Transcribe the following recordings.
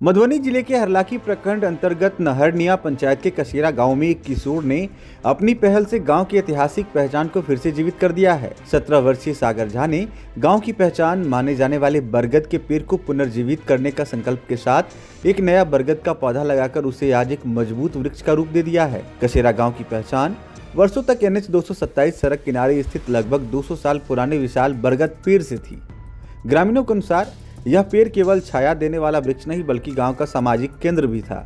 मधुबनी जिले के हरलाखी प्रखंड अंतर्गत नहरनिया पंचायत के कसेरा गांव में एक किशोर ने अपनी पहल से गांव की ऐतिहासिक पहचान को फिर से जीवित कर दिया है। 17 वर्षीय सागर झा ने गांव की पहचान माने जाने वाले बरगद के पेड़ को पुनर्जीवित करने का संकल्प के साथ एक नया बरगद का पौधा लगाकर उसे आज एक मजबूत वृक्ष का रूप दे दिया है। कसेरा गाँव की पहचान वर्षों तक NH 227 सड़क किनारे स्थित लगभग 200 साल पुराने विशाल बरगद पेड़ से थी। ग्रामीणों के अनुसार यह पेड़ केवल छाया देने वाला वृक्ष नहीं बल्कि गांव का सामाजिक केंद्र भी था।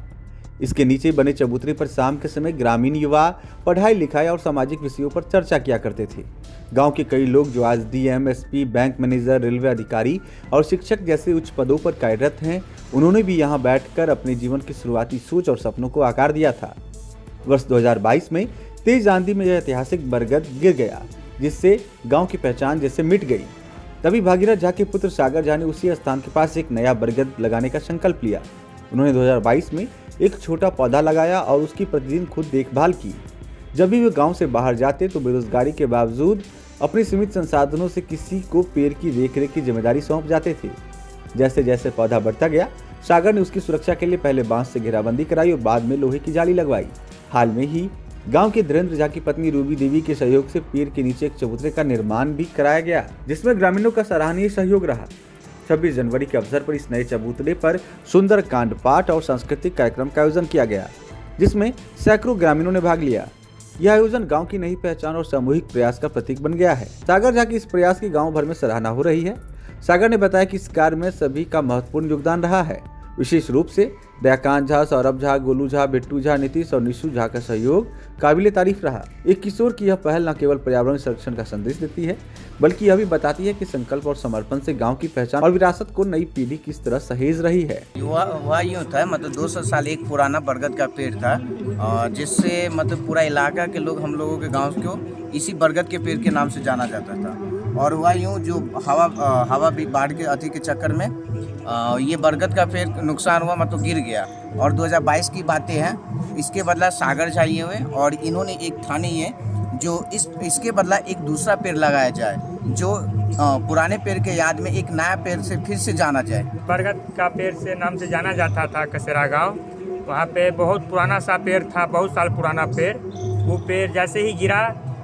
इसके नीचे बने चबूतरे पर शाम के समय ग्रामीण युवा पढ़ाई लिखाई और सामाजिक विषयों पर चर्चा किया करते थे। गांव के कई लोग जो आज DM, SP, bank manager, railway अधिकारी और शिक्षक जैसे उच्च पदों पर कार्यरत हैं, उन्होंने भी यहां बैठकर अपने जीवन की शुरुआती सोच और सपनों को आकार दिया था। वर्ष 2022 में तेज आंधी में यह ऐतिहासिक बरगद गिर गया, जिससे गाँव की पहचान जैसे मिट गई। तभी भागीरथ झा के पुत्र सागर झा ने उसी स्थान के पास एक नया बरगद लगाने का संकल्प लिया। उन्होंने 2022 में एक छोटा पौधा लगाया और उसकी प्रतिदिन खुद देखभाल की। जब भी वे गांव से बाहर जाते तो बेरोजगारी के बावजूद अपने सीमित संसाधनों से किसी को पेड़ की देखरेख की जिम्मेदारी सौंप जाते थे। जैसे जैसे पौधा बढ़ता गया, सागर ने उसकी सुरक्षा के लिए पहले बांस से घेराबंदी कराई और बाद में लोहे की जाली लगवाई। हाल में ही गांव के धीरेन्द्र झा की पत्नी रूबी देवी के सहयोग से पेड़ के नीचे एक चबूतरे का निर्माण भी कराया गया, जिसमें ग्रामीणों का सराहनीय सहयोग रहा। 26 जनवरी के अवसर पर इस नए चबूतरे पर सुंदर कांड पाठ और सांस्कृतिक कार्यक्रम का आयोजन किया गया, जिसमें सैकड़ों ग्रामीणों ने भाग लिया। यह आयोजन गांव की नई पहचान और सामूहिक प्रयास का प्रतीक बन गया है। सागर झा की इस प्रयास की गाँव भर में सराहना हो रही है। सागर ने बताया कि इस कार्य में सभी का महत्वपूर्ण योगदान रहा है। विशेष रूप से दयाकांत झा, सौरभ झा, गोलू झा, बिट्टू झा, नीतीश और निशु झा का सहयोग काबिले तारीफ रहा। एक किशोर की यह पहल न केवल पर्यावरण संरक्षण का संदेश देती है, बल्कि यह भी बताती है कि संकल्प और समर्पण से गांव की पहचान और विरासत को नई पीढ़ी किस तरह सहेज रही है। वह यूँ था, मतलब 200 साल एक पुराना बरगद का पेड़ था, जिससे मतलब पूरा इलाका के लोग, हम लोगों के गाँव को इसी बरगद के पेड़ के नाम से जाना जाता था। और हुआ यूँ, जो हवा भी बाढ़ के अति के चक्कर में ये बरगद का पेड़ नुकसान हुआ, मतलब गिर गया। और 2022 की बातें हैं, इसके बदला सागर झा ये हुए और इन्होंने एक ठानी है जो इसके बदला एक दूसरा पेड़ लगाया जाए, जो पुराने पेड़ के याद में एक नया पेड़ से फिर से जाना जाए। बरगद का पेड़ से नाम से जाना जाता था कसेरा गांव। वहाँ पे बहुत पुराना सा पेड़ था, बहुत साल पुराना पेड़। वो पेड़ जैसे ही गिरा,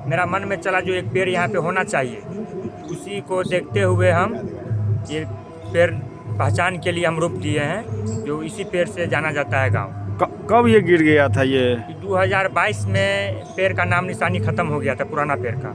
मेरा मन में चला जो एक पेड़ यहाँ पे होना चाहिए। उसी को देखते हुए हम ये पेड़ पहचान के लिए हम रोप दिए हैं, जो इसी पेड़ से जाना जाता है गांव। कब ये गिर गया था? ये 2022 में पेड़ का नाम निशानी खत्म हो गया था, पुराना पेड़ का।